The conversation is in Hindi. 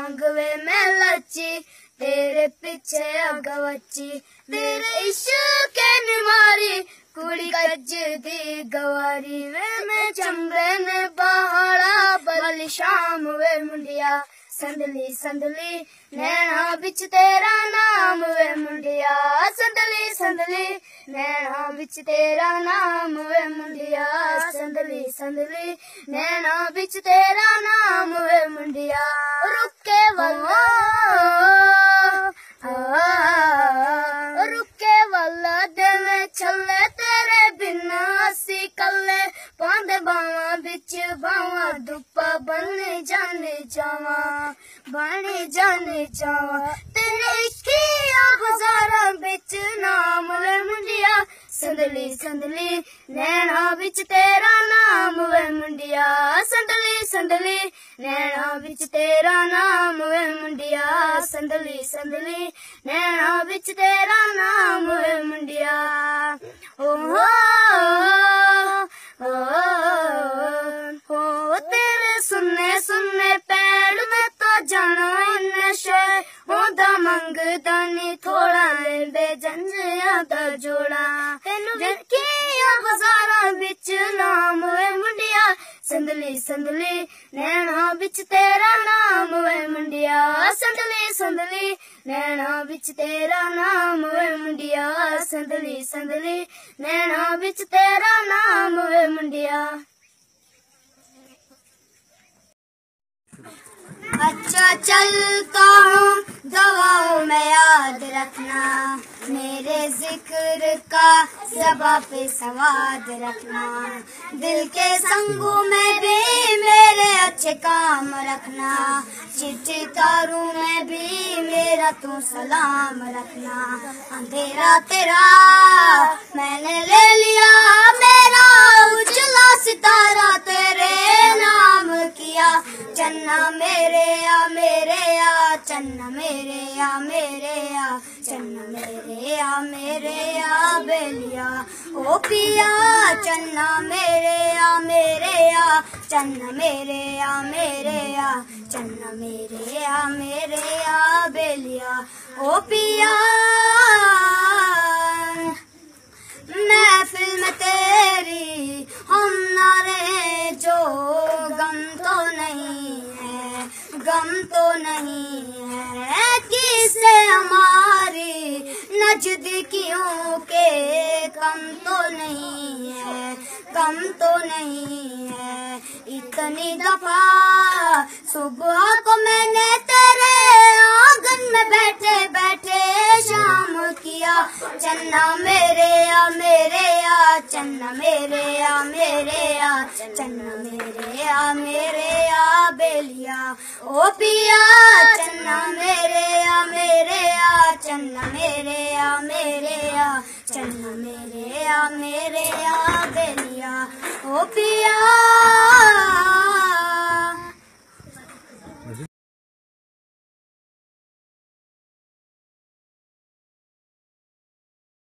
वांग वे मैं लची तेरे पीछे अगवची तेरे इश्क ने मारी कुड़ी कज दी गवारी वे मैं चंबे ने पहाड़ा बल शाम वे मुंडिया संदली संदली नैना बिच तेरा नाम वे मुंडिया संदली संदली नैना बिच तेरा नाम वे मुंडिया संदली संदली नैना बिच तेरा नाम वे मुंडिया रुके वल्ला रुके वल्ला दे में छले तेरे बिना असी कले पांदे बावा बिच बावा दुपा बन जाने जावा तेरे इश्किया गुजारा बिच नाम वे मुंडिया संदली संदली नैना बिच तेरा नाम वे मुंडिया संदली संदली नैना बिच तेरा नाम वे मुंडिया संदली संदली नैना बिच तेरा नाम वे मुंडिया हो तेरे सुनने सुनने पैर में तो जाना नशे होदा मंगदा नी थोड़ा दे जंजिया दा जोड़ा तेनू जकिया गुजारा बिच नाम वे मुंडिया संदली संदली नैना बिच तेरा नाम वे मुंडिया संदली संदली नैना बिच तेरा नाम वे मुंडिया संदली संदली नैना बिच तेरा नाम वे मुंडिया। अच्छा चलता हूँ दवाओं में याद रखना मेरे जिक्र का ज़बां पे सवाद रखना दिल के संगों में भी मेरे अच्छे काम रखना चिट्ठी तारों में भी मेरा तू सलाम रखना अंधेरा तेरा मैंने ले लिया मेरा उजला सितारा तेरे नाम किया चन्ना मेरे या चन्ना मेरे या चन्ना मेरे या बेलिया ओ पिया चन्ना मेरे या चन्ना मेरे या चन्ना मेरे या बेलिया ओ पिया महफिल में तेरी हम नारे जो गम तो नहीं है किससे हमारी नजदीकियों के कम तो नहीं है इतनी दफा सुबह को मैंने तेरे आंगन में बैठे बैठे शाम किया चन्ना मेरे या चन्ना मेरे या चन्ना मेरे या बेलिया ओ पिया चन्ना मेरे या चन्ना मेरे या चन्ना मेरे या बेलिया ओ पिया।